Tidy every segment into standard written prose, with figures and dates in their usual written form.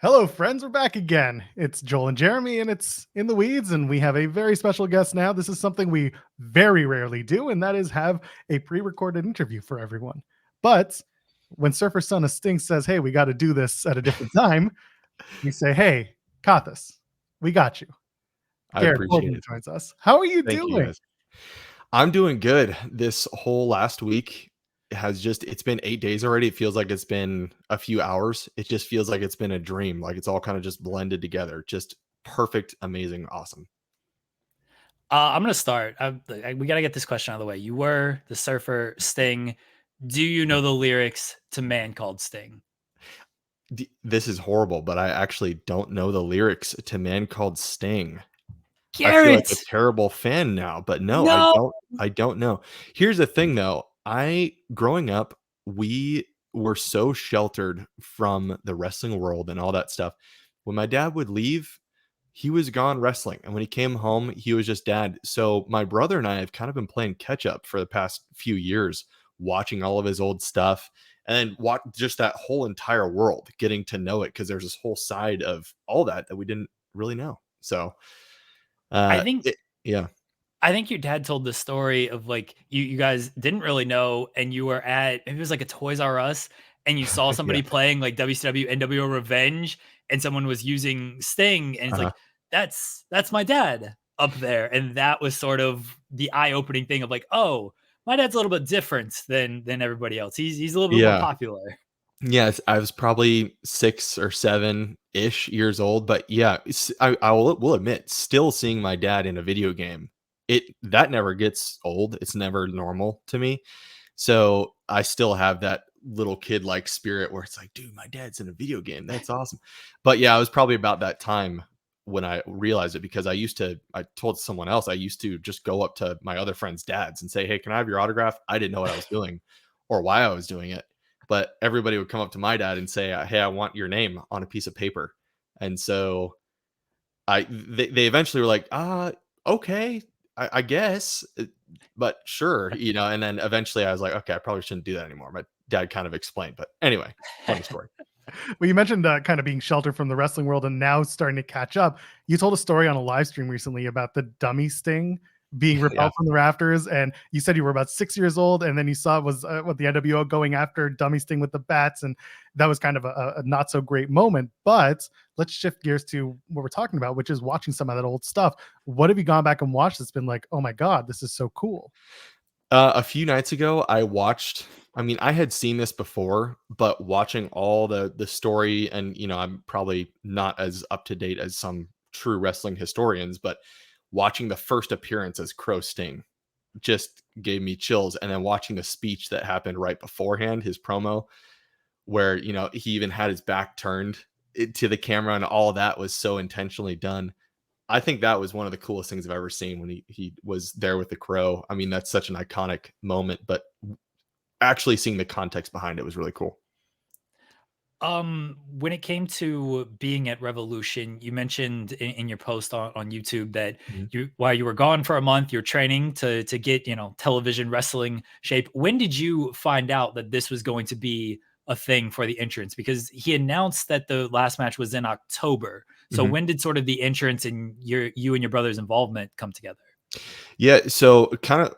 Hello, friends. We're back again. It's Joel and Jeremy, and it's In the Weeds, and we have a very special guest now. This is something we very rarely do, and that is have a pre-recorded interview for everyone. But when Surfer Son of Sting says, "Hey, we got to do this at a different time," we say, "Hey, Kathis, we got you." I Garrett appreciate Borden it. joins us. How are you Thank you, doing? guys. I'm doing good. This whole last week it's been 8 days already. It feels like it's been a few hours. It just feels like it's been a dream. Like it's all kind of just blended together. Just perfect, amazing, awesome. I'm gonna start. We gotta get this question out of the way. You were the surfer Sting. Do you know the lyrics to "Man Called Sting"? This is horrible, but I actually don't know the lyrics to Man Called Sting. I feel like a Garrett, terrible fan now, but no, I no. don't I don't know. Here's the thing though. Growing up, we were so sheltered from the wrestling world and all that stuff. When my dad would leave, he was gone wrestling. And when he came home, he was just dad. So my brother and I have kind of been playing catch up for the past few years, watching all of his old stuff and then watch just that whole entire world, getting to know it because there's this whole side of all that we didn't really know. So I uh, think it yeah. I think your dad told the story of like you guys didn't really know, and you were at maybe it was like a Toys R Us, and you saw Yeah. somebody playing like WCW NWO Revenge, and someone was using Sting, and it's Uh-huh. like that's my dad up there, and that was sort of the eye opening thing of like, oh, my dad's a little bit different than everybody else. He's a little bit more Yeah. popular. Yes, I was probably 6 or 7-ish years old, but yeah, will admit, still seeing my dad in a video game, that never gets old. It's never normal to me. So, I still have that little kid-like spirit where it's like, "Dude, my dad's in a video game. That's awesome." But yeah, it was probably about that time when I realized it because I told someone else, I used to just go up to my other friends' dads and say, "Hey, can I have your autograph?" I didn't know what I was doing or why I was doing it, but everybody would come up to my dad and say, "Hey, I want your name on a piece of paper." And so they eventually were like, okay, I guess, but sure, and then eventually I was like, okay, I probably shouldn't do that anymore. My dad kind of explained, but anyway, funny story. Well, you mentioned kind of being sheltered from the wrestling world and now starting to catch up. You told a story on a live stream recently about the dummy Sting being Yeah. repelled from the rafters, and you said you were about 6 years old, and then you saw it was what the NWO going after dummy Sting with the bats, and that was kind of a not so great moment. But let's shift gears to what we're talking about, which is watching some of that old stuff. What have you gone back and watched that's been like, oh my god, this is so cool? A few nights ago, I had seen this before, but watching all the story and, I'm probably not as up to date as some true wrestling historians, but watching the first appearance as Crow Sting just gave me chills. And then watching the speech that happened right beforehand, his promo, where, he even had his back turned to the camera and all that was so intentionally done. I think that was one of the coolest things I've ever seen when he was there with the crow. I mean, that's such an iconic moment, but actually seeing the context behind it was really cool. When it came to being at Revolution, you mentioned in your post on YouTube that Mhm. while you were gone for a month, you're training to get, television wrestling shape. When did you find out that this was going to be a thing for the entrance? Because he announced that the last match was in October. So Mhm. when did sort of the entrance and you and your brother's involvement come together? Yeah, so kind of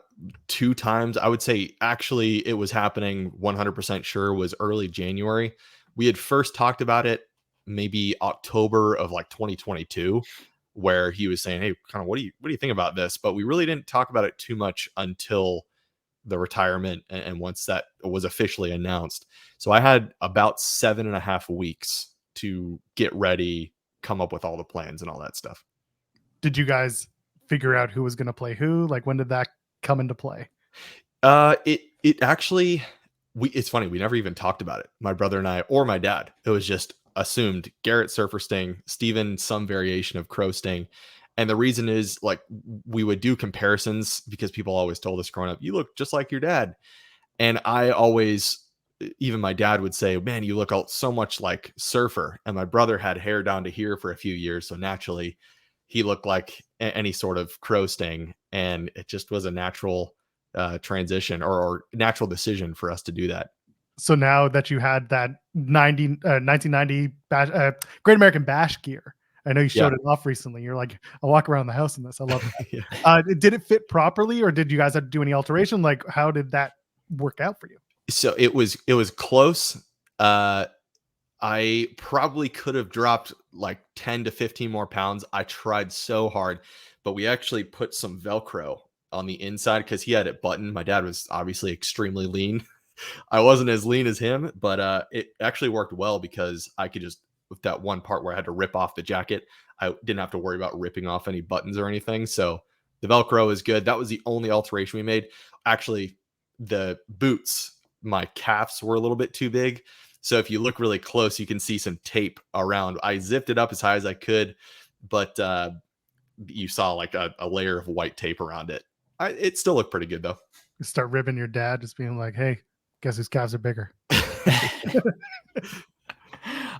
2 times, I would say actually it was happening 100% sure was early January. We had first talked about it maybe October of like 2022 where he was saying, "Hey, kind of what do you think about this?" But we really didn't talk about it too much until the retirement and once that was officially announced. So I had about 7.5 weeks to get ready, come up with all the plans and all that stuff. Did you guys figure out who was going to play who? Like, when did that come into play? It actually it's funny, we never even talked about it. My brother and I or my dad. It was just assumed Garrett Surfer Sting, Steven some variation of Crow Sting. And the reason is like we would do comparisons because people always told us growing up, "You look just like your dad." And I always even my dad would say, "Man, you look so much like Surfer." And my brother had hair down to here for a few years, so naturally he looked like any sort of Crow Sting, and it just was a natural transition or natural decision for us to do that. So now that you had that 1990 bash, Great American Bash gear, I know you showed it off recently. You're like, I walk around the house in this. I love it. Yeah. Did it fit properly, or did you guys have to do any alteration? Like, how did that work out for you? So it was close. I probably could have dropped like 10 to 15 more pounds. I tried so hard, but we actually put some Velcro on the inside because he had it buttoned. My dad was obviously extremely lean. I wasn't as lean as him, but it actually worked well because I could just, with that one part where I had to rip off the jacket, I didn't have to worry about ripping off any buttons or anything. So the Velcro is good. That was the only alteration we made. Actually, the boots, my calves were a little bit too big. So if you look really close, you can see some tape around. I zipped it up as high as I could, but you saw like a layer of white tape around it. It still looked pretty good though. You start ribbing your dad, just being like, "Hey, guess whose calves are bigger?"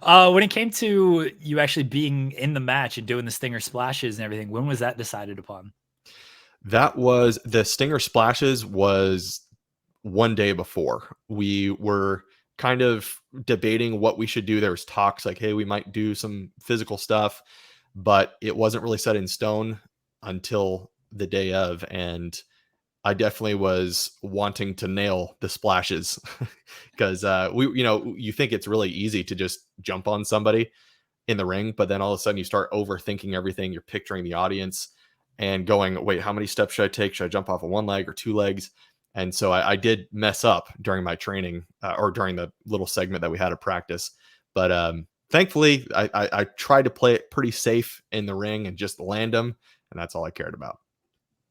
When it came to you actually being in the match and doing the stinger splashes and everything, when was that decided upon? That was the stinger splashes was one day before. We were kind of debating what we should do. There was talks like, hey, we might do some physical stuff, but it wasn't really set in stone until the day of. And I definitely was wanting to nail the splashes because you think it's really easy to just jump on somebody in the ring, but then all of a sudden you start overthinking everything. You're picturing the audience and going, wait, how many steps should I take? Should I jump off of one leg or two legs? And so I did mess up during my training or during the little segment that we had at practice. But thankfully, I tried to play it pretty safe in the ring and just land them. And that's all I cared about.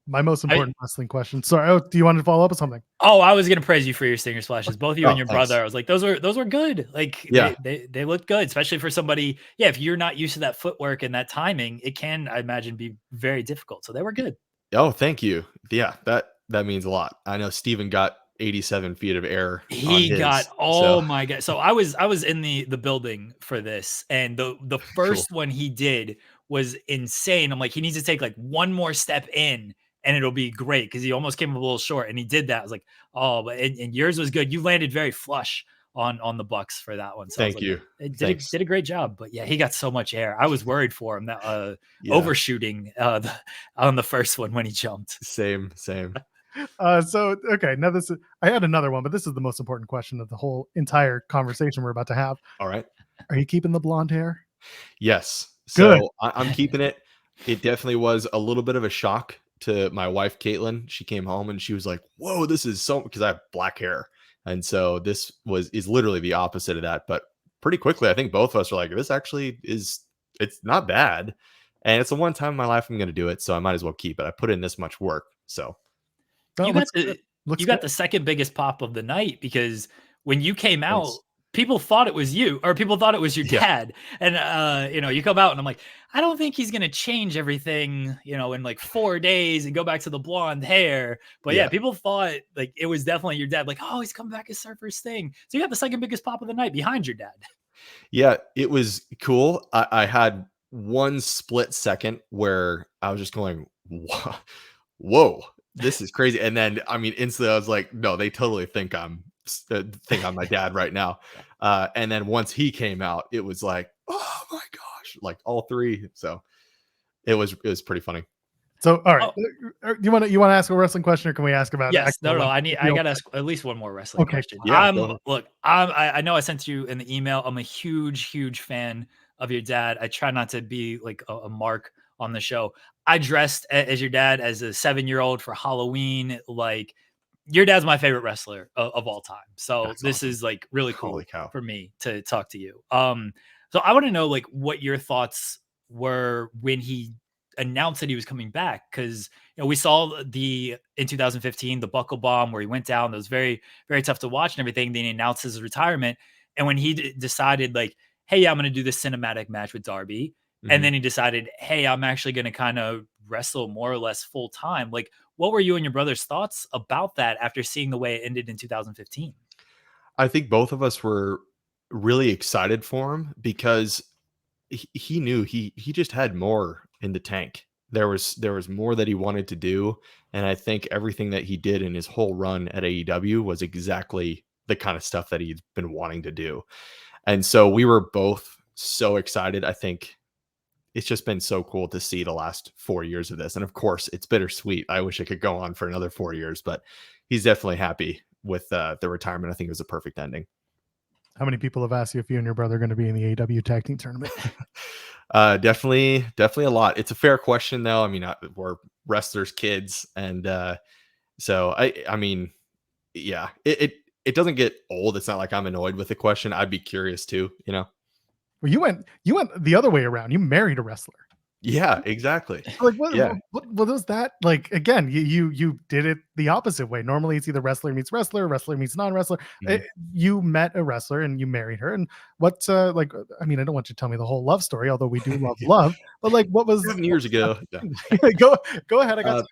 My most important wrestling question. Sorry, do you want to follow up with something? Oh, I was gonna praise you for your stinger splashes, both you and your thanks. brother. I was like, those were good. Like, Yeah. they looked good, especially for somebody. Yeah, if you're not used to that footwork and that timing, it can, I imagine, be very difficult. So they were good. Oh, thank you. Yeah, that means a lot. I know Steven got 87 feet of air on He his. got, So oh my god. So I was in the building for this, and the first one he did was insane. I'm like, he needs to take like one more step in and it'll be great because he almost came up a little short and he did that. I was like, oh, but and yours was good. You landed very flush on the Bucks for that one. So I was thank like, you. It did a great job. But yeah, he got so much air. I was worried for him that Yeah. overshooting on the first one when he jumped. Same. So okay, now I had another one, but this is the most important question of the whole entire conversation we're about to have. All right. Are you keeping the blonde hair? Yes. Good. So I'm keeping it. It definitely was a little bit of a shock to my wife, Caitlin. She came home and she was like, whoa, this is so, because I have black hair. And so this is literally the opposite of that. But pretty quickly, I think both of us are like, this actually it's not bad. And it's the one time in my life I'm going to do it. So I might as well keep it. I put in this much work. So Well, you got the second biggest pop of the night because when you came out, people thought it was you, or people thought it was your dad. And you come out and I'm like, I don't think he's gonna change everything, in like 4 days and go back to the blonde hair. But yeah, people thought like it was definitely your dad, like, oh, he's coming back as Surfer's thing. So you got the second biggest pop of the night behind your dad. Yeah, it was cool. I had one split second where I was just going, whoa, this is crazy. And then, I mean, instantly I was like, no, they totally think I'm my dad right now. And then once he came out, it was like, oh my gosh, like all three. So it was pretty funny. So, all right, you want to ask a wrestling question, or can we ask about? Yes, no. I gotta ask at least one more wrestling question. Yeah, I know I sent you in the email. I'm a huge fan of your dad. I try not to be like a mark on the show. I dressed as your dad as a 7-year-old for Halloween. Like, your dad's my favorite wrestler of all time. So that's this awesome. is like really cool for me to talk to you. So I want to know like what your thoughts were when he announced that he was coming back, because we saw in 2015 the buckle bomb where he went down. That was very, very tough to watch and everything. Then he announced his retirement, and when he decided like, hey, yeah, I'm going to do this cinematic match with Darby, and then he decided, hey, I'm actually going to kind of wrestle more or less full time. Like, what were you and your brother's thoughts about that after seeing the way it ended in 2015? I think both of us were really excited for him because he knew he just had more in the tank. There was more that he wanted to do, and I think everything that he did in his whole run at AEW was exactly the kind of stuff that he's been wanting to do. And so we were both so excited. I think it's just been so cool to see the last 4 years of this. And of course, it's bittersweet. I wish it could go on for another 4 years, but he's definitely happy with the retirement. I think it was a perfect ending. How many people have asked you if you and your brother are going to be in the AEW tag team tournament? Definitely a lot. It's a fair question though. I mean, we're wrestlers' kids, and so I mean, yeah, it doesn't get old. It's not like I'm annoyed with the question. I'd be curious too, you know. Well, you went the other way around. You married a wrestler. Yeah, exactly. Like Yeah. what was that? Like again, you did it the opposite way. Normally it's either wrestler meets wrestler meets non-wrestler. Mhm. You met a wrestler and you married her. And what's like I mean, I don't want you to tell me the whole love story, although we do love love, but like what was 7 years ago. Yeah. go ahead. I got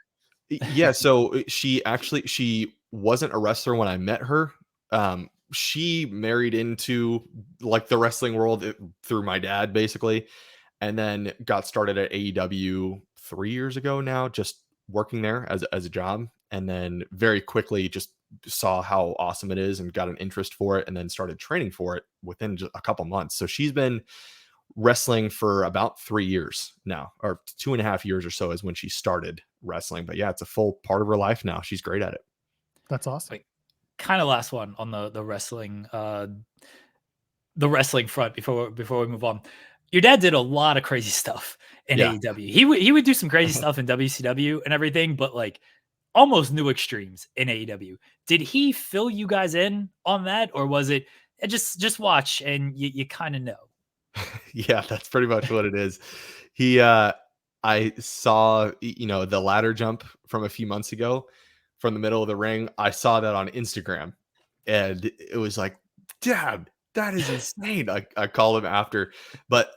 Yeah, so she wasn't a wrestler when I met her. She married into like the wrestling world through my dad, basically, and then got started at AEW 3 years ago now, just working there as a job, and then very quickly just saw how awesome it is and got an interest for it, and then started training for it within just a couple months. So she's been wrestling for about 3 years now, or 2.5 years or so is when she started wrestling. But yeah, it's a full part of her life now. She's great at it. That's awesome. Like, kind of last one on the wrestling front before we move on. Your dad did a lot of crazy stuff in Yeah. AEW. He would do some crazy stuff in WCW and everything, but like almost new extremes in AEW. Did he fill you guys in on that, or was it just watch and you kind of know? Yeah, that's pretty much what it is. He I saw, you know, the ladder jump from a few months ago from the middle of the ring. I saw that on Instagram, and it was like, Dad, that is insane. I called him after, but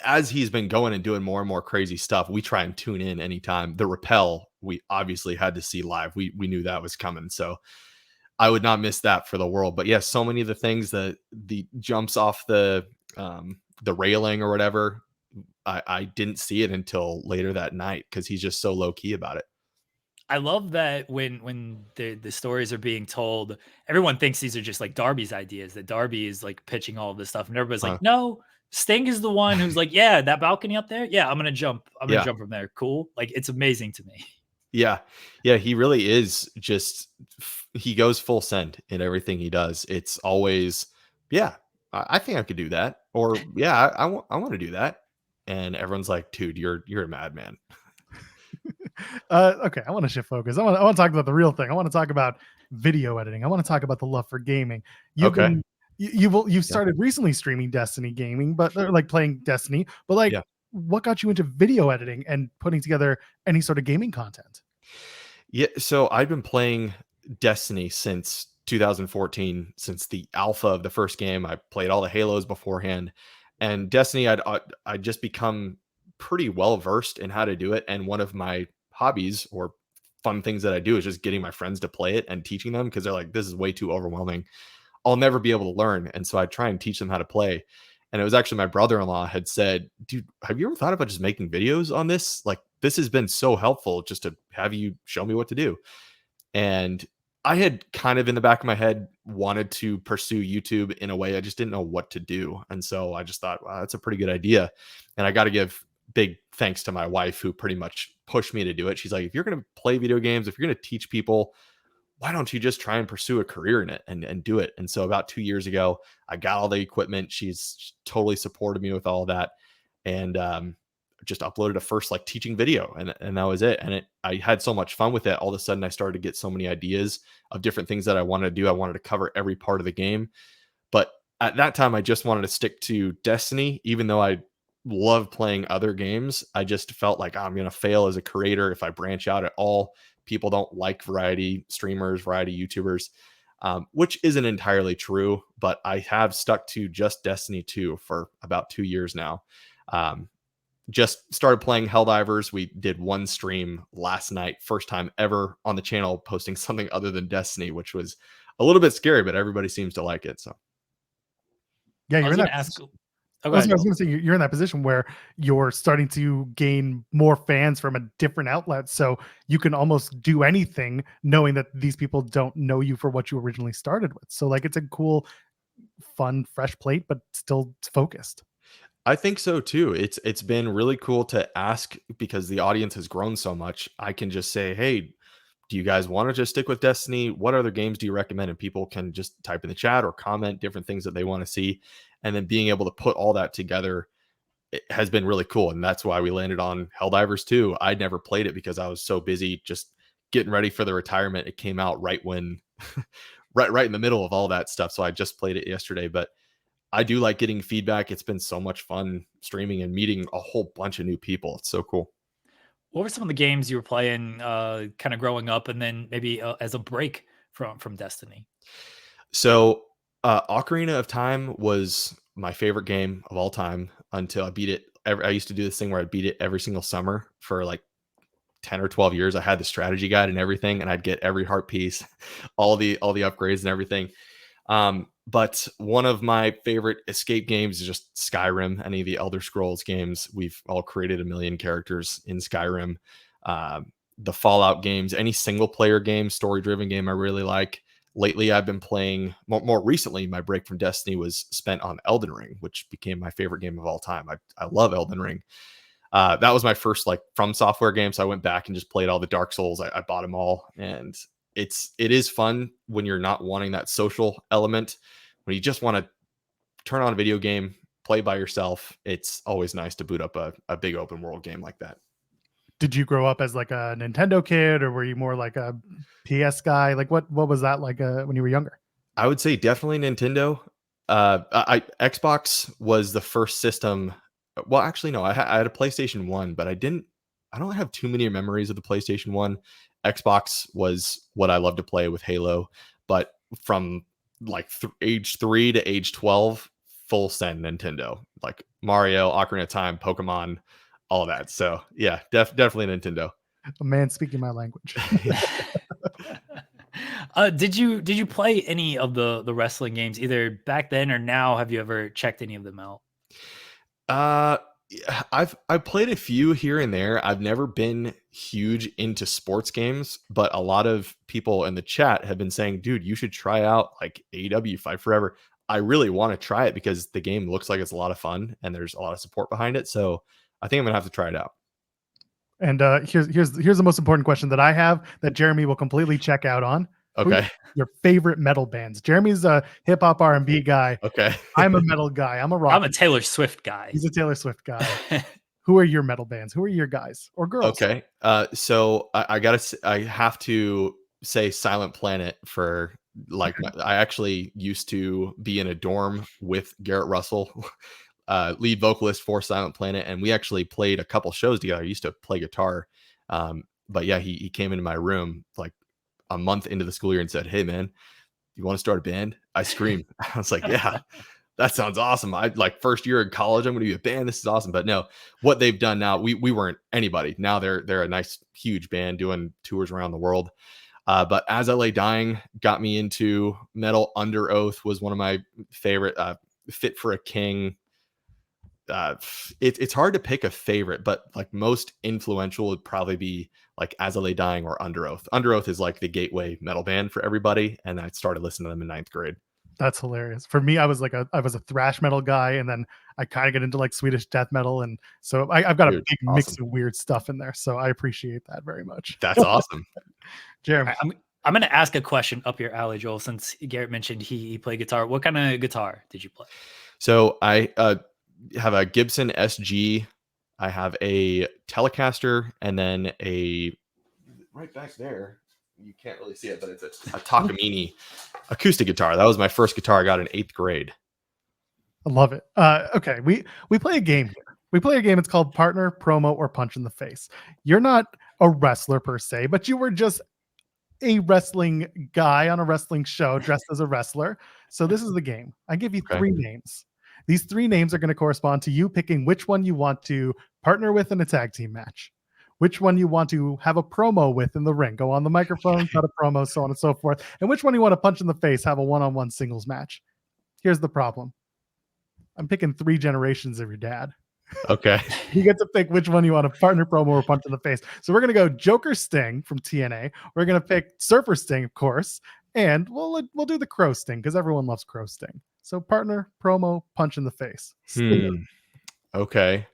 as he's been going and doing more and more crazy stuff, we try and tune in anytime. The rappel, we obviously had to see live. We knew that was coming, so I would not miss that for the world. But yeah, so many of the things, that the jumps off the railing or whatever, I didn't see it until later that night because he's just so low key about it. I love that when the stories are being told, everyone thinks these are just like Darby's ideas, that Darby is like pitching all of this stuff. And everybody's Uh, like, no, Sting is the one who's like, yeah, that balcony up there. Yeah, I'm going to jump. I'm going yeah, to jump from there. Cool. Like, it's amazing to me. yeah, yeah. He really is just, he goes full send in everything he does. It's always, yeah, I think I could do that, or yeah, I want to do that, and everyone's like, dude, you're a madman. Okay, I want to shift focus. I want to talk about the real thing. I want to talk about video editing. I want to talk about the love for gaming. You've Okay. been you've Yeah. started recently streaming Destiny gaming, but or like playing Destiny. But like, Yeah. what got you into video editing and putting together any sort of gaming content? Yeah, so I've been playing Destiny since 2014, since the alpha of the first game. I played all the Halos beforehand, and Destiny, I'd just become pretty well versed in how to do it. And one of my hobbies or fun things that I do is just getting my friends to play it and teaching them, because they're like, "This is way too overwhelming. I'll never be able to learn." And so I try and teach them how to play. And it was actually my brother-in-law had said, "Dude, have you ever thought about just making videos on this? Like, this has been so helpful just to have you show me what to do." And I had kind of in the back of my head wanted to pursue YouTube in a way. I just didn't know what to do. And so I just thought, wow, that's a pretty good idea. And I got to give big thanks to my wife, who pretty much pushed me to do it. She's like, if you're going to play video games, if you're going to teach people, why don't you just try and pursue a career in it and do it? And so about 2 years ago, I got all the equipment. She's totally supported me with all that. And just uploaded a first like teaching video, and that was it. And I had so much fun with it. All of a sudden I started to get so many ideas of different things that I wanted to do. I wanted to cover every part of the game. But at that time, I just wanted to stick to Destiny, even though I love playing other games. I just felt like, I'm going to fail as a creator if I branch out at all. People don't like variety streamers, variety YouTubers, which isn't entirely true. But I have stuck to just Destiny 2 for about 2 years now. Just started playing Helldivers. We did one stream last night, first time ever on the channel posting something other than Destiny, which was a little bit scary, but everybody seems to like it. So Yeah, I you're was in going that. to ask. Oh, go I was ahead. going to say you're in that position where you're starting to gain more fans from a different outlet, so you can almost do anything, knowing that these people don't know you for what you originally started with. So like, it's a cool, fun, fresh plate, but still focused. I think so too. It's been really cool to ask because the audience has grown so much. I can just say, "Hey, do you guys want to just stick with Destiny? What other games do you recommend?" And people can just type in the chat or comment different things that they want to see. And then being able to put all that together, it has been really cool. And that's why we landed on Helldivers 2. I'd never played it because I was so busy just getting ready for the retirement. It came out right when right in the middle of all that stuff. So I just played it yesterday, but I do like getting feedback. It's been so much fun streaming and meeting a whole bunch of new people. It's so cool. What were some of the games you were playing, kind of growing up, and then maybe as a break from Destiny? So, Ocarina of Time was my favorite game of all time until I beat it. I used to do this thing where I'd beat it every single summer for like 10 or 12 years. I had the strategy guide and everything, and I'd get every heart piece, all the upgrades and everything. But one of my favorite escape games is just Skyrim. Any of the Elder Scrolls games, we've all created a million characters in Skyrim. The Fallout games, any single player game, story driven game, I really like. Lately, I've been playing more recently. My break from Destiny was spent on Elden Ring, which became my favorite game of all time. I love Elden Ring. That was my first like From Software game, so I went back and just played all the Dark Souls. I bought them all, and it is fun when you're not wanting that social element. When you just want to turn on a video game, play by yourself, it's always nice to boot up a big open world game like that. Did you grow up as like a Nintendo kid, or were you more like a PS guy? Like what was that like when you were younger? I would say definitely Nintendo. Xbox was the first system. Well, actually, no, I had a PlayStation 1, but I don't have too many memories of the PlayStation 1. Xbox was what I loved to play with Halo, but from like age 3 to age 12, full send Nintendo, like Mario, Ocarina of Time, Pokemon, all of that. So yeah, definitely Nintendo. A man speaking my language. Did you play any of the wrestling games either back then or now? Have you ever checked any of them out? I've played a few here and there. I've never been huge into sports games, but a lot of people in the chat have been saying, "Dude, you should try out like AEW Fight Forever." I really want to try it because the game looks like it's a lot of fun and there's a lot of support behind it. So I think I'm gonna have to try it out. And here's the most important question that I have that Jeremy will completely check out on. Okay. Who's your favorite metal bands? Jeremy's a hip hop R&B guy. Okay. I'm a metal guy. I'm a rock. I'm a Taylor Swift guy. He's a Taylor Swift guy. Who are your metal bands? Who are your guys or girls? Okay. So I have to say Silent Planet for like I actually used to be in a dorm with Garrett Russell, lead vocalist for Silent Planet, and we actually played a couple shows together. I used to play guitar, but yeah, he came into my room like a month into the school year and said, "Hey man, you want to start a band?" I screamed. I was like, "Yeah, that sounds awesome. I like first year in college, I'm going to be a band. This is awesome." But no, what they've done now, we weren't anybody. Now they're a nice, huge band doing tours around the world. But As I Lay Dying got me into metal. Under Oath was one of my favorite. Fit for a King. It's hard to pick a favorite, but like most influential would probably be like As I Lay Dying or Under Oath. Under Oath is like the gateway metal band for everybody, and I started listening to them in 9th grade. That's hilarious. For me, I was a thrash metal guy, and then I kind of get into like Swedish death metal, and so I've got a big mix of weird stuff in there. So I appreciate that very much. That's awesome. Jeremy, I'm going to ask a question up your alley, Joel. Since Garrett mentioned he played guitar, what kind of guitar did you play? So I have a Gibson SG. I have a Telecaster, and then a right back there. You can't really see it, but it's a Takamine acoustic guitar. That was my first guitar I got in 8th grade. I love it. Okay, we play a game here. We play a game. It's called Partner, Promo, or Punch in the Face. You're not a wrestler per se, but you were just a wrestling guy on a wrestling show dressed as a wrestler. So this is the game. I give you 3 names. These 3 names are going to correspond to you picking which one you want to partner with in a tag team match, which one you want to have a promo with in the ring, go on the microphone, cut a promo, so on and so forth, and which one you want to punch in the face, have a one-on-one singles match. Here's the problem. I'm picking 3 generations of your dad. Okay. You get to pick which one you want, a partner promo or punch in the face. So we're gonna go Joker Sting from TNA. We're gonna pick Surfer Sting, of course, and we'll do the Crow Sting because everyone loves Crow Sting. So partner promo, punch in the face. Sting. Okay.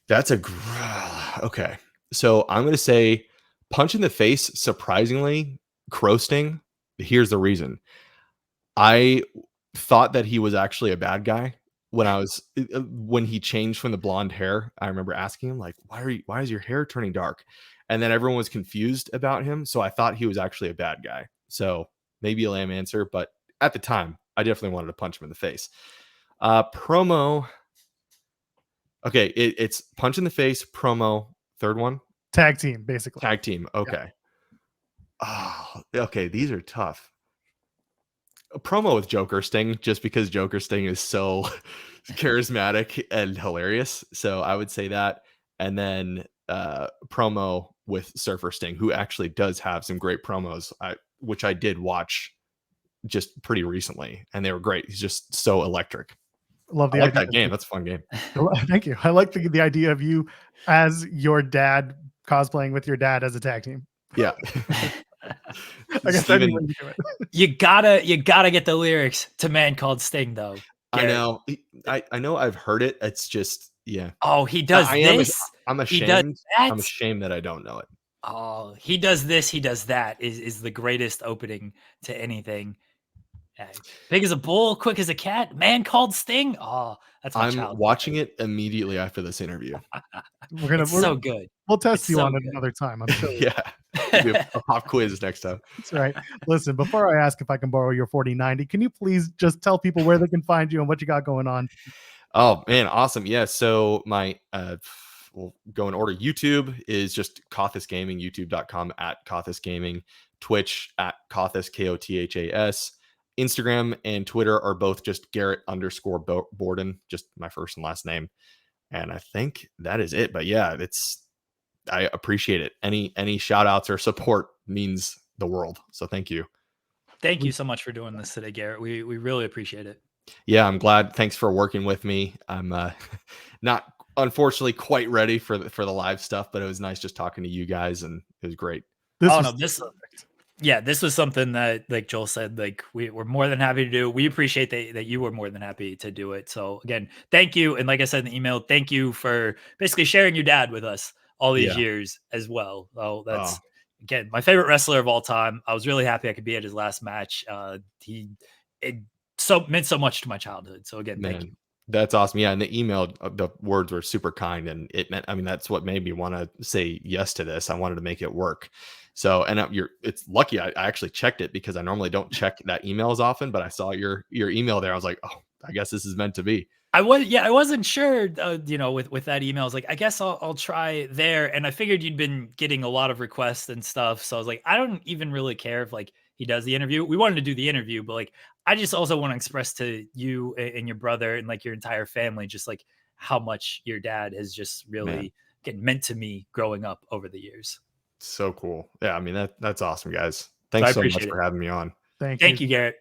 That's okay. So I'm gonna say punch in the face. Surprisingly, Crow Sting. Here's the reason. I thought that he was actually a bad guy when he changed from the blonde hair. I remember asking him like, why is your hair turning dark? And then everyone was confused about him. So I thought he was actually a bad guy. So maybe a lame answer, but at the time I definitely wanted to punch him in the face. Promo. Okay. It's punch in the face, promo. Third one. Tag team, basically. Tag team. Okay. Oh, okay. These are tough. A promo with Joker Sting, just because Joker Sting is so charismatic and hilarious. So I would say that. And then promo with Surfer Sting, who actually does have some great promos, which I did watch just pretty recently, and they were great. He's just so electric. Love the I like idea. that game. That's a fun game. Thank you. I like the idea of you as your dad cosplaying with your dad as a tag team. Yeah. I guess Steven, you do it. You gotta get the lyrics to Man Called Sting though. I Garrett. know. I know I've heard it. It's just, yeah. Oh, he does this. I'm ashamed. He does that. I'm ashamed that I don't know it. Oh, he does this. He does that. Is the greatest opening to anything. Big as a bull, quick as a cat. Man Called Sting. Oh, that's my I'm watching it immediately after this interview. We're so good. We'll test you so on it good. another time. I'm sure. Yeah. A pop quiz next time. That's right. Listen, before I ask if I can borrow your 4090, can you please just tell people where they can find you and what you got going on? Oh man, awesome. Yeah. So my we'll go in order. YouTube is just Kothas Gaming, youtube.com @Kothas Gaming, Twitch @Kothas KOTHAS. Instagram and Twitter are both just Garrett_Borden, just my first and last name. And I think that is it. But yeah, I appreciate it. Any shout outs or support means the world. So thank you. Thank you so much for doing this today, Garrett. We really appreciate it. Yeah, I'm glad. Thanks for working with me. I'm not unfortunately quite ready for the live stuff, but it was nice just talking to you guys, and it was great. This was something that, like Joel said, like we're more than happy to do. We appreciate that you were more than happy to do it. So again, thank you. And like I said in the email, thank you for basically sharing your dad with us all these years as well. Oh, that's again my favorite wrestler of all time. I was really happy I could be at his last match. It meant so much to my childhood. So again, thank you. That's awesome. Yeah, and the email, the words were super kind, and it meant, I mean, that's what made me want to say yes to this. I wanted to make it work. So, and it's lucky I actually checked it, because I normally don't check that email as often, but I saw your email there. I was like, oh, I guess this is meant to be. I wasn't sure, with that email. I was like, I guess I'll try there. And I figured you'd been getting a lot of requests and stuff. So I was like, I don't even really care if like he does the interview. We wanted to do the interview, but like, I just also want to express to you and your brother and like your entire family, just like how much your dad has just really meant to me growing up over the years. So cool. Yeah. I mean, that's awesome, guys. Thanks so much for having me on. Thank you, Garrett.